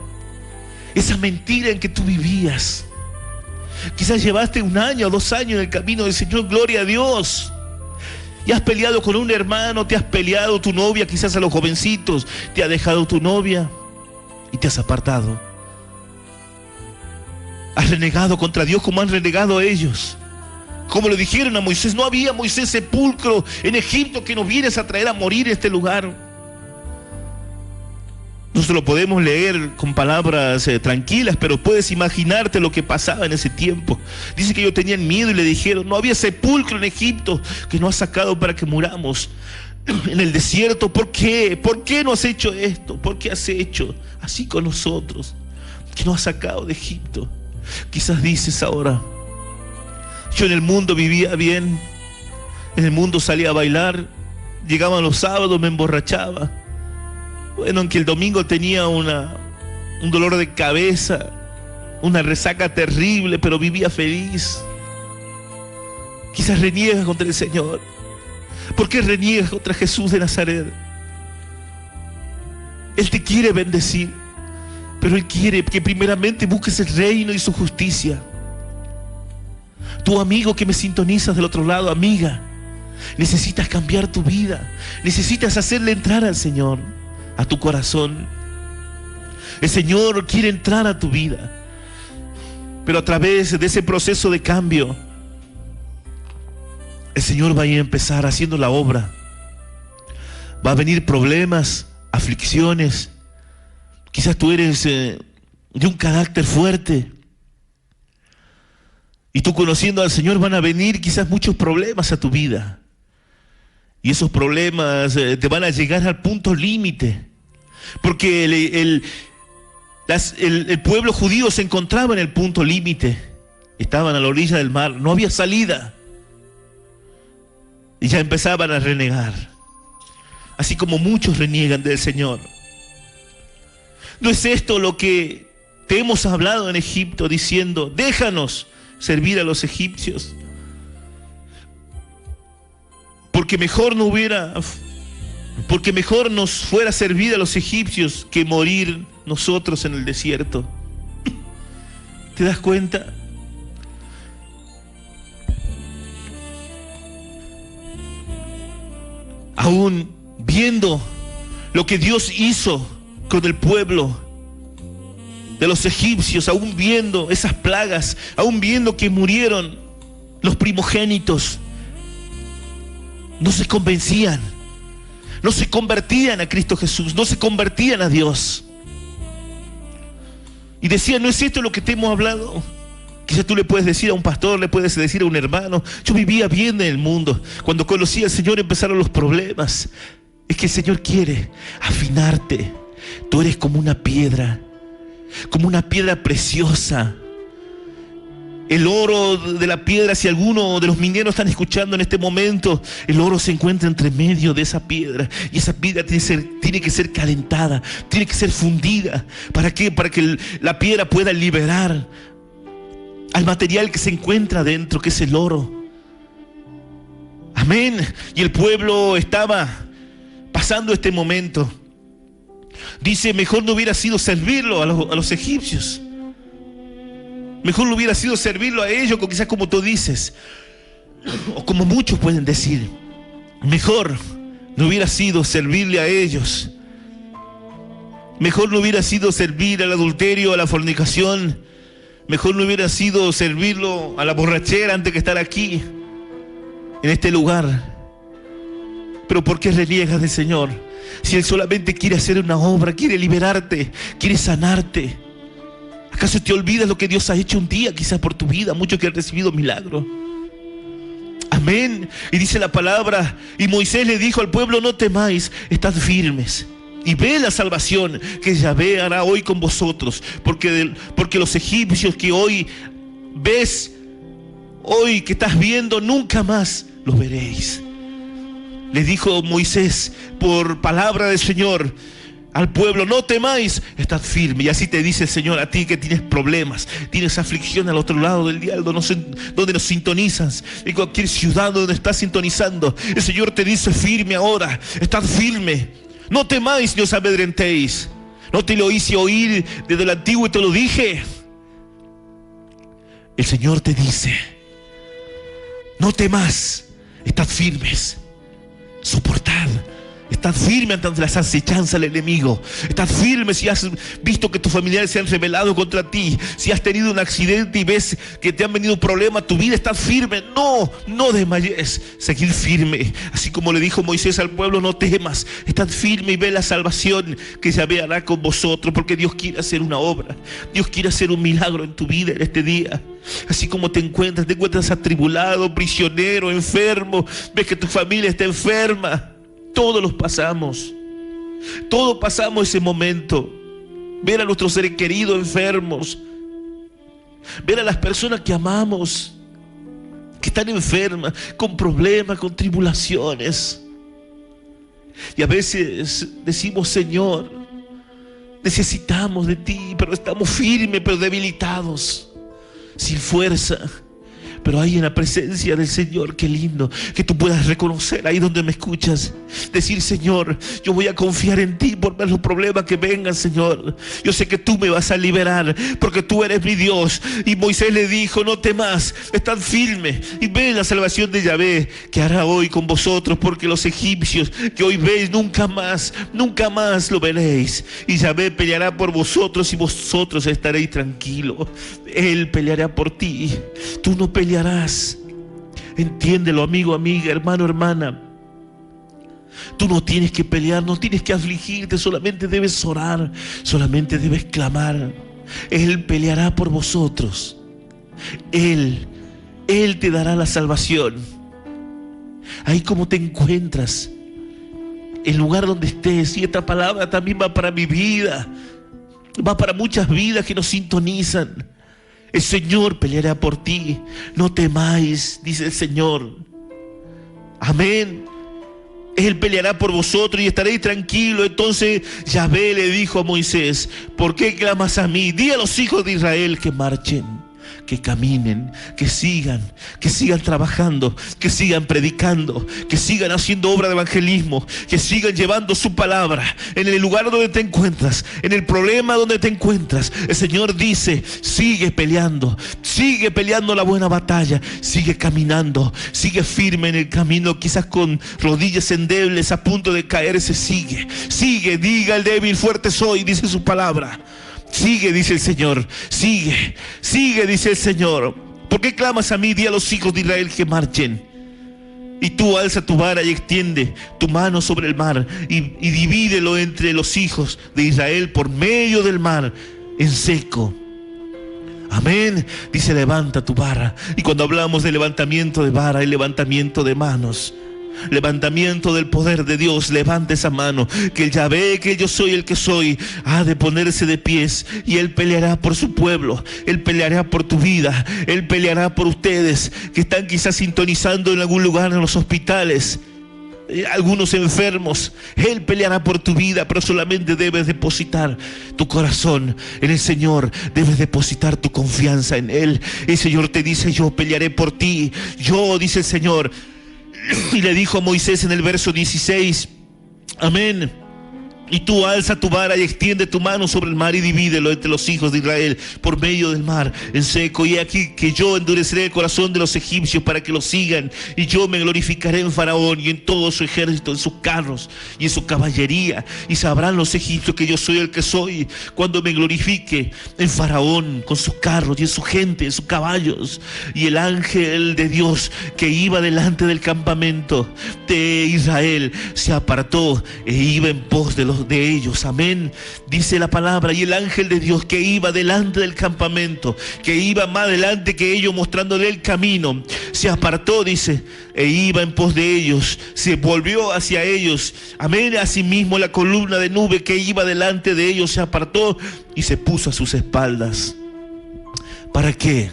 esa mentira en que tú vivías. Quizás llevaste 1 año o 2 años en el camino del Señor, gloria a Dios. Y has peleado con un hermano, te has peleado tu novia, quizás a los jovencitos, te ha dejado tu novia y te has apartado. Has renegado contra Dios como han renegado ellos. Como le dijeron a Moisés: no había, Moisés, sepulcro en Egipto que nos vienes a traer a morir en este lugar. Nosotros lo podemos leer con palabras tranquilas, pero puedes imaginarte lo que pasaba en ese tiempo. Dice que ellos tenían miedo y le dijeron: no había sepulcro en Egipto que no has sacado para que muramos en el desierto. ¿Por qué? ¿Por qué no has hecho esto? ¿Por qué has hecho así con nosotros? Que no has sacado de Egipto. Quizás dices ahora: yo en el mundo vivía bien, en el mundo salía a bailar, llegaban los sábados, me emborrachaba. Bueno, aunque el domingo tenía un dolor de cabeza, una resaca terrible, pero vivía feliz. Quizás reniegas contra el Señor, ¿Por qué reniegas contra Jesús de Nazaret? Él te quiere bendecir, pero Él quiere que primeramente busques el reino y su justicia. Tu amigo que me sintonizas del otro lado, amiga, necesitas cambiar tu vida. Necesitas hacerle entrar al Señor a tu corazón. El Señor quiere entrar a tu vida, pero a través de ese proceso de cambio, el Señor va a empezar haciendo la obra. Va a venir problemas, aflicciones. Quizás tú eres de un carácter fuerte, y tú conociendo al Señor van a venir quizás muchos problemas a tu vida. Y esos problemas te van a llegar al punto límite. Porque el pueblo judío se encontraba en el punto límite. Estaban a la orilla del mar, no había salida. Y ya empezaban a renegar. Así como muchos reniegan del Señor. ¿No es esto lo que te hemos hablado en Egipto, diciendo, déjanos servir a los egipcios? Porque mejor nos fuera servir a los egipcios que morir nosotros en el desierto. ¿Te das cuenta? Aún viendo lo que Dios hizo con el pueblo de los egipcios, aún viendo esas plagas, aún viendo que murieron los primogénitos, no se convencían, no se convertían a Cristo Jesús, no se convertían a Dios. Y decían, ¿no es esto lo que te hemos hablado? Quizás tú le puedes decir a un pastor, le puedes decir a un hermano, yo vivía bien en el mundo. Cuando conocí al Señor empezaron los problemas. Es que el Señor quiere afinarte. Tú eres como una piedra preciosa. El oro de la piedra, si alguno de los mineros están escuchando en este momento, el oro se encuentra entre medio de esa piedra. Y esa piedra tiene que ser calentada, tiene que ser fundida. ¿Para qué? Para que la piedra pueda liberar al material que se encuentra dentro, que es el oro. Amén. Y el pueblo estaba pasando este momento. Dice, mejor no hubiera sido servirlo a los egipcios. Mejor no hubiera sido servirlo a ellos, quizás como tú dices, o como muchos pueden decir. Mejor no hubiera sido servirle a ellos. Mejor no hubiera sido servir al adulterio, a la fornicación. Mejor no hubiera sido servirlo a la borrachera antes que estar aquí, en este lugar. Pero ¿por qué reniegas del Señor? Si Él solamente quiere hacer una obra, quiere liberarte, quiere sanarte. ¿Acaso te olvidas lo que Dios ha hecho un día quizás por tu vida? Muchos que han recibido milagro. Amén. Y dice la palabra, y Moisés le dijo al pueblo, no temáis, estad firmes. Y ve la salvación que Yahvé hará hoy con vosotros. Porque los egipcios que hoy ves, hoy que estás viendo, nunca más los veréis. Le dijo Moisés por palabra del Señor al pueblo, no temáis, estad firme. Y así te dice el Señor a ti que tienes problemas, tienes aflicción al otro lado del diablo, no sé dónde nos sintonizas, en cualquier ciudad donde estás sintonizando. El Señor te dice firme ahora, estad firme. No temáis ni os amedrentéis. No te lo hice oír desde el antiguo y te lo dije. El Señor te dice, no temas, estad firmes, soportad. Estad firme ante las acechanzas del enemigo. Estad firme si has visto que tus familiares se han rebelado contra ti. Si has tenido un accidente y ves que te han venido problemas a tu vida, estad firme. No desmayes. Seguid firme. Así como le dijo Moisés al pueblo, no temas. Estad firme y ve la salvación que Yahvé hará con vosotros. Porque Dios quiere hacer una obra. Dios quiere hacer un milagro en tu vida en este día. Así como te encuentras atribulado, prisionero, enfermo. Ves que tu familia está enferma. Todos los pasamos. Todos pasamos ese momento. Ver a nuestros seres queridos enfermos. Ver a las personas que amamos, que están enfermas, con problemas, con tribulaciones. Y a veces decimos, Señor, necesitamos de ti, pero estamos firmes, pero debilitados, sin fuerza. Pero ahí en la presencia del Señor, qué lindo que tú puedas reconocer ahí donde me escuchas, decir: Señor, yo voy a confiar en ti por ver los problemas que vengan, Señor. Yo sé que tú me vas a liberar porque tú eres mi Dios. Y Moisés le dijo: no temas, estad firme y ve la salvación de Yahvé que hará hoy con vosotros, porque los egipcios que hoy veis nunca más lo veréis. Y Yahvé peleará por vosotros y vosotros estaréis tranquilos. Él peleará por ti, tú no pelearás. Entiéndelo, amigo, amiga, hermano, hermana. Tú no tienes que pelear, no tienes que afligirte, solamente debes orar, solamente debes clamar. Él peleará por vosotros. Él te dará la salvación. Ahí como te encuentras, el lugar donde estés, y esta palabra también va para mi vida, va para muchas vidas que nos sintonizan. El Señor peleará por ti, no temáis, dice el Señor. Amén. Él peleará por vosotros y estaréis tranquilos. Entonces Yahvé le dijo a Moisés: ¿por qué clamas a mí? Di a los hijos de Israel que marchen, que caminen, que sigan trabajando, que sigan predicando, que sigan haciendo obra de evangelismo, que sigan llevando su palabra en el lugar donde te encuentras, en el problema donde te encuentras. El Señor dice: sigue peleando la buena batalla, sigue caminando, sigue firme en el camino, quizás con rodillas endebles a punto de caerse. Sigue, diga el débil: fuerte soy, dice su palabra. Sigue, dice el Señor, sigue, dice el Señor. ¿Por qué clamas a mí? Di a los hijos de Israel que marchen. Y tú alza tu vara y extiende tu mano sobre el mar y divídelo entre los hijos de Israel por medio del mar en seco. Amén. Dice: levanta tu vara. Y cuando hablamos de levantamiento de vara, hay levantamiento de manos, levantamiento del poder de Dios. Levanta esa mano, que el Yahvé, que yo soy el que soy, ha de ponerse de pies, y Él peleará por su pueblo. Él peleará por tu vida. Él peleará por ustedes que están quizás sintonizando en algún lugar, en los hospitales, algunos enfermos. Él peleará por tu vida, pero solamente debes depositar tu corazón en el Señor, debes depositar tu confianza en Él. El Señor te dice: yo pelearé por ti, yo, dice el Señor. Y le dijo a Moisés en el verso 16, amén: y tú alza tu vara y extiende tu mano sobre el mar y divídelo entre los hijos de Israel por medio del mar en seco. Y aquí que yo endureceré el corazón de los egipcios para que los sigan, y yo me glorificaré en Faraón y en todo su ejército, en sus carros y en su caballería. Y sabrán los egipcios que yo soy el que soy cuando me glorifique en Faraón con sus carros y en su gente, en sus caballos. Y el ángel de Dios que iba delante del campamento de Israel se apartó e iba en pos de ellos. Amén. Dice la palabra: y el ángel de Dios que iba delante del campamento, que iba más adelante que ellos, mostrándole el camino, se apartó, dice, e iba en pos de ellos, se volvió hacia ellos. Amén. Asimismo la columna de nube que iba delante de ellos se apartó y se puso a sus espaldas. ¿Para qué?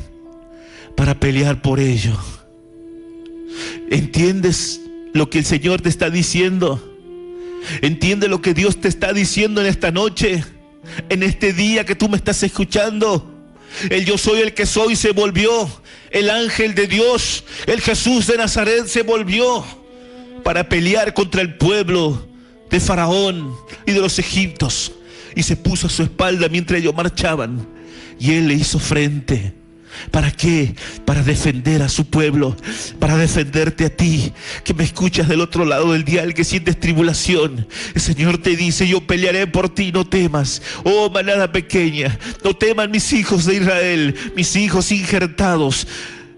Para pelear por ellos. ¿Entiendes lo que el Señor te está diciendo? ¿Entiende lo que Dios te está diciendo en esta noche, en este día que tú me estás escuchando? El yo soy el que soy se volvió, el ángel de Dios, el Jesús de Nazaret se volvió para pelear contra el pueblo de Faraón y de los egipcios, y se puso a su espalda mientras ellos marchaban, y Él le hizo frente. ¿Para qué? Para defender a su pueblo, para defenderte a ti, que me escuchas del otro lado del dial, que sientes tribulación. El Señor te dice: yo pelearé por ti, no temas. Oh manada pequeña, no teman mis hijos de Israel, mis hijos injertados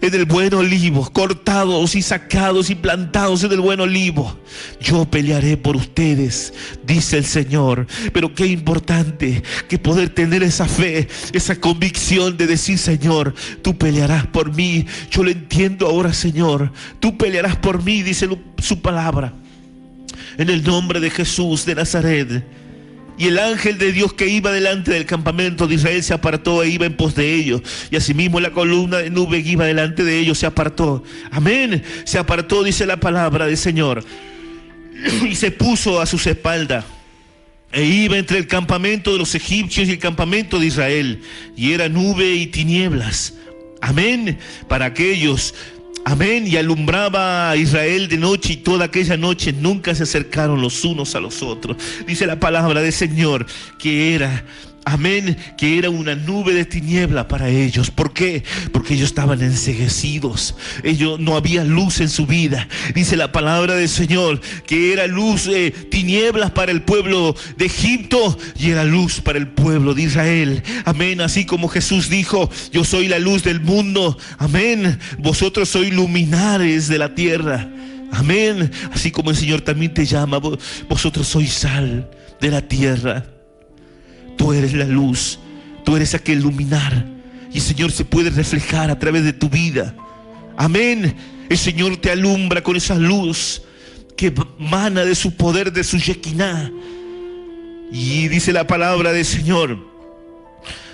en el buen olivo, cortados y sacados y plantados en el buen olivo. Yo pelearé por ustedes, dice el Señor. Pero qué importante que poder tener esa fe, esa convicción de decir: Señor, tú pelearás por mí. Yo lo entiendo ahora, Señor, tú pelearás por mí, dice su palabra. En el nombre de Jesús de Nazaret. Y el ángel de Dios que iba delante del campamento de Israel se apartó e iba en pos de ellos. Y asimismo la columna de nube que iba delante de ellos se apartó. Amén. Se apartó, dice la palabra del Señor. Y se puso a sus espaldas. E iba entre el campamento de los egipcios y el campamento de Israel. Y era nube y tinieblas amén, para aquellos, amén, y alumbraba a Israel de noche, y toda aquella noche nunca se acercaron los unos a los otros. Dice la palabra del Señor que era, amén, que era una nube de tiniebla para ellos. ¿Por qué? Porque ellos estaban enceguecidos. Ellos, no había luz en su vida. Dice la palabra del Señor que era luz, tinieblas para el pueblo de Egipto y era luz para el pueblo de Israel. Amén. Así como Jesús dijo: yo soy la luz del mundo. Amén. Vosotros sois luminares de la tierra. Amén. Así como el Señor también te llama: vosotros sois sal de la tierra. Tú eres la luz, tú eres aquel luminar, y el Señor se puede reflejar a través de tu vida. Amén. El Señor te alumbra con esa luz que emana de su poder, de su Shekinah. Y dice la palabra del Señor,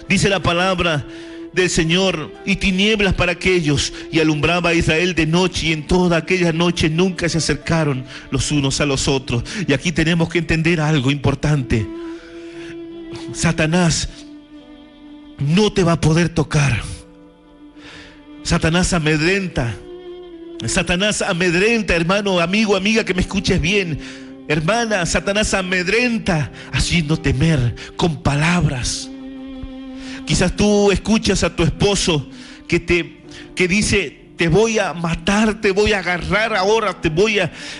dice la palabra del Señor: y tinieblas para aquellos, y alumbraba a Israel de noche, y en toda aquella noche nunca se acercaron los unos a los otros. Y aquí tenemos que entender algo importante. Satanás no te va a poder tocar. Satanás amedrenta. Satanás amedrenta, hermano, amigo, amiga, que me escuches bien. Hermana, Satanás amedrenta haciendo temer con palabras. Quizás tú escuchas a tu esposo que dice: te voy a matar, te voy a agarrar ahora,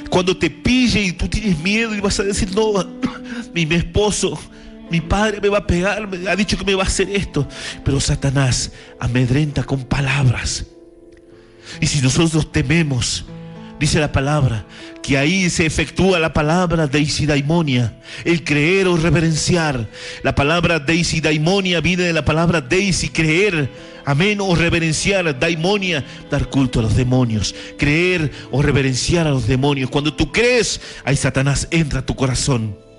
cuando te pille, y tú tienes miedo y vas a decir: no, mi esposo, mi padre me va a pegar, me ha dicho que me va a hacer esto. Pero Satanás amedrenta con palabras. Y si nosotros tememos, dice la palabra, que ahí se efectúa la palabra deisidaimonia, el creer o reverenciar. La palabra deisidaimonia viene de la palabra deisi, creer, amén, o reverenciar. Daimonia, dar culto a los demonios, creer o reverenciar a los demonios. Cuando tú crees, ahí Satanás entra a tu corazón.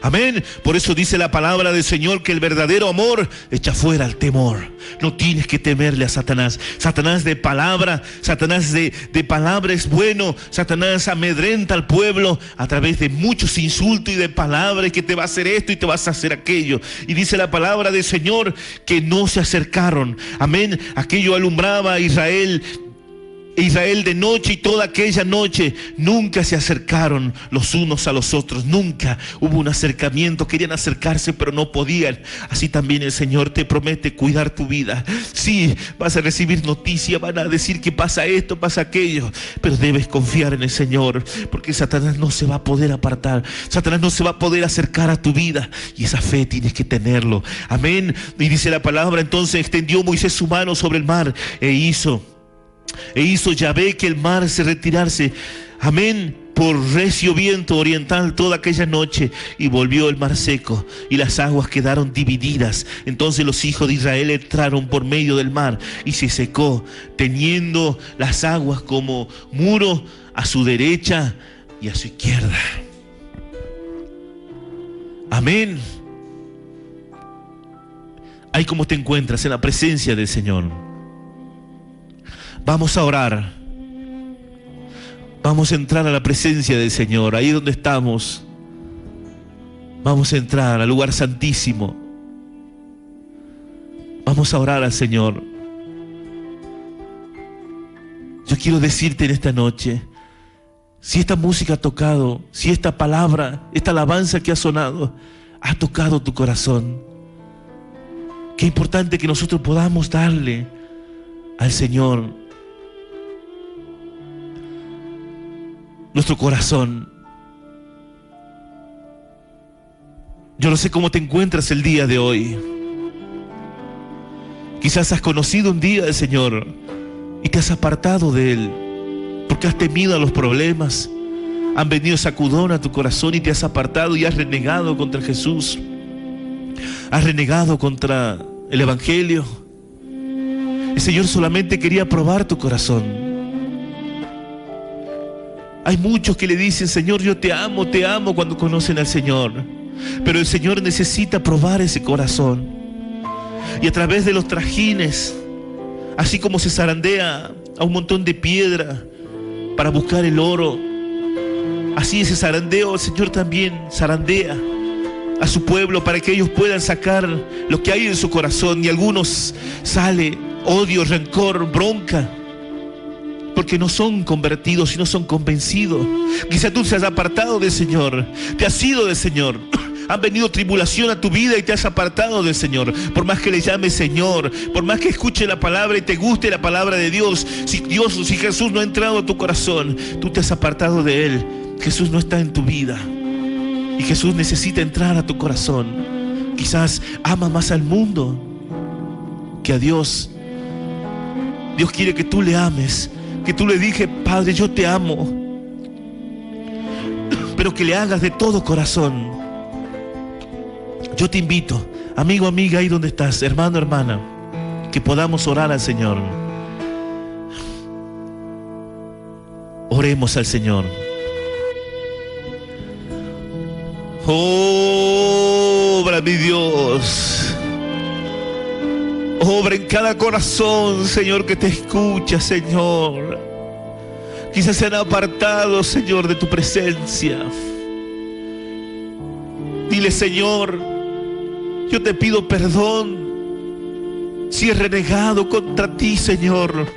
Amén. Por eso dice la palabra del Señor que el verdadero amor echa fuera el temor. No tienes que temerle a Satanás. Satanás de palabra, Satanás de palabra es bueno. Satanás amedrenta al pueblo a través de muchos insultos y de palabras, que te va a hacer esto y te vas a hacer aquello. Y dice la palabra del Señor que no se acercaron. Amén. Aquello alumbraba a Israel de noche, y toda aquella noche nunca se acercaron los unos a los otros. Nunca hubo un acercamiento. Querían acercarse pero no podían. Así también el Señor te promete cuidar tu vida. Sí, vas a recibir noticias, van a decir que pasa esto, pasa aquello, pero debes confiar en el Señor, porque Satanás no se va a poder apartar. Satanás no se va a poder acercar a tu vida, y esa fe tienes que tenerlo. Amén. Y dice la palabra: entonces extendió Moisés su mano sobre el mar e hizo Yahvé que el mar se retirase, amén, por recio viento oriental toda aquella noche, y volvió el mar seco, y las aguas quedaron divididas. Entonces los hijos de Israel entraron por medio del mar, y se secó, teniendo las aguas como muro a su derecha y a su izquierda. Amén. Ahí como te encuentras, en la presencia del Señor. Vamos a orar. Vamos a entrar a la presencia del Señor. Ahí donde estamos, vamos a entrar al lugar santísimo. Vamos a orar al Señor. Yo quiero decirte en esta noche, si esta música ha tocado, si esta palabra, esta alabanza que ha sonado, ha tocado tu corazón, qué importante que nosotros podamos darle al Señor nuestro corazón. Yo no sé cómo te encuentras el día de hoy. Quizás has conocido un día al Señor y te has apartado de Él porque has temido a los problemas. Han venido sacudón a tu corazón y te has apartado y has renegado contra Jesús. Has renegado contra el Evangelio. El Señor solamente quería probar tu corazón. Hay muchos que le dicen: Señor, yo te amo cuando conocen al Señor. Pero el Señor necesita probar ese corazón. Y a través de los trajines, así como se zarandea a un montón de piedra para buscar el oro, así ese zarandeo el Señor también zarandea a su pueblo para que ellos puedan sacar lo que hay en su corazón. Y algunos sale odio, rencor, bronca, porque no son convertidos, sino son convencidos. Quizá tú te has apartado del Señor, te has ido del Señor. Han venido tribulación a tu vida y te has apartado del Señor. Por más que le llames Señor, por más que escuche la palabra y te guste la palabra de Dios, si Jesús no ha entrado a tu corazón, tú te has apartado de Él. Jesús no está en tu vida y Jesús necesita entrar a tu corazón. Quizás ama más al mundo que a Dios. Dios quiere que tú le ames, que tú le digas: Padre, yo te amo, pero que le hagas de todo corazón. Yo te invito, amigo, amiga, ahí donde estás, hermano, hermana, que podamos orar al Señor. Oremos al Señor. Obra, mi Dios. Obra en cada corazón, Señor, que te escucha, Señor. Quizás se han apartado, Señor, de tu presencia. Dile: Señor, yo te pido perdón si he renegado contra ti, Señor.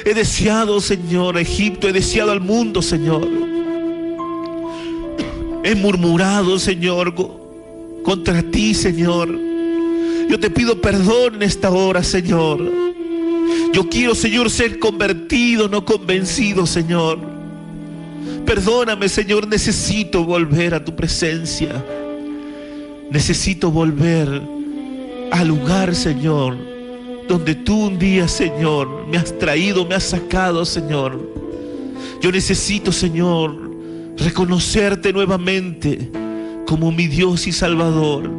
He deseado, Señor, a Egipto, he deseado al mundo, Señor. He murmurado, Señor, contra ti, Señor. Yo te pido perdón en esta hora, Señor. Yo quiero, Señor, ser convertido, no convencido, Señor. Perdóname, Señor, necesito volver a tu presencia. Necesito volver al lugar, Señor, donde tú un día, Señor, me has traído, me has sacado, Señor. Yo necesito, Señor, reconocerte nuevamente como mi Dios y Salvador.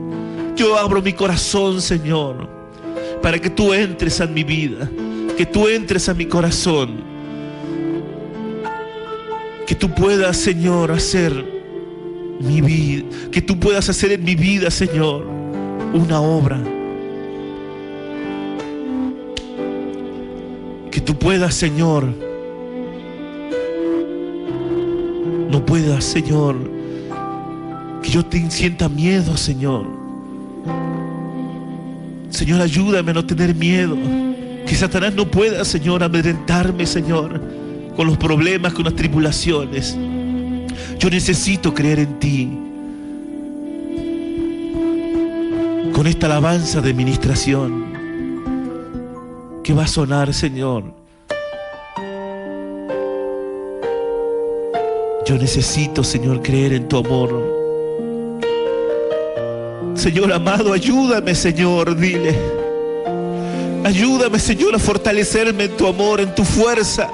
Yo abro mi corazón, Señor, para que tú entres a mi vida, que tú entres a mi corazón, que tú puedas, Señor, hacer mi vida, que tú puedas hacer en mi vida, Señor, una obra. Que tú puedas, Señor, no puedas, Señor, que yo te sienta miedo, Señor. Señor, ayúdame a no tener miedo. Que Satanás no pueda, Señor, amedrentarme, Señor, con los problemas, con las tribulaciones. Yo necesito creer en ti. Con esta alabanza de ministración que va a sonar, Señor, yo necesito, Señor, creer en tu amor. Señor amado, ayúdame, Señor, dile. Ayúdame, Señor, a fortalecerme en tu amor, en tu fuerza.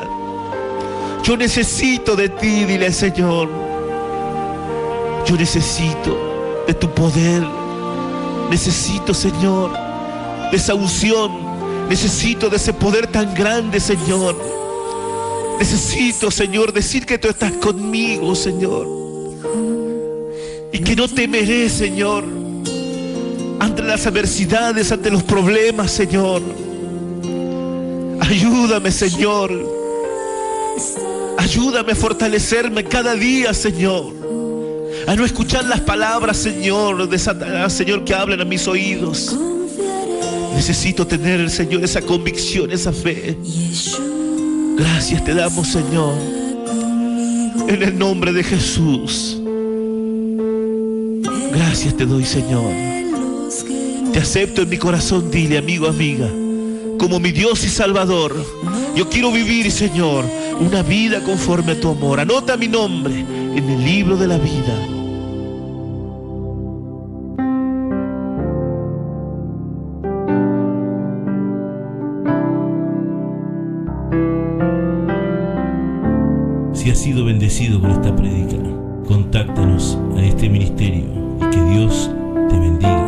Yo necesito de ti, dile al Señor. Yo necesito de tu poder. Necesito, Señor, de esa unción. Necesito de ese poder tan grande, Señor. Necesito, Señor, decir que tú estás conmigo, Señor. Y que no temeré, Señor, ante las adversidades, ante los problemas, Señor. Ayúdame, Señor. Ayúdame a fortalecerme cada día, Señor. A no escuchar las palabras, Señor, de Satanás, Señor, que hablan a mis oídos. Necesito tener, Señor, esa convicción, esa fe. Gracias te damos, Señor, en el nombre de Jesús. Gracias te doy, Señor. Te acepto en mi corazón, dile, amigo, amiga, como mi Dios y Salvador. Yo quiero vivir, Señor, una vida conforme a tu amor. Anota mi nombre en el libro de la vida. Si has sido bendecido por esta prédica, contáctanos a este ministerio y que Dios te bendiga.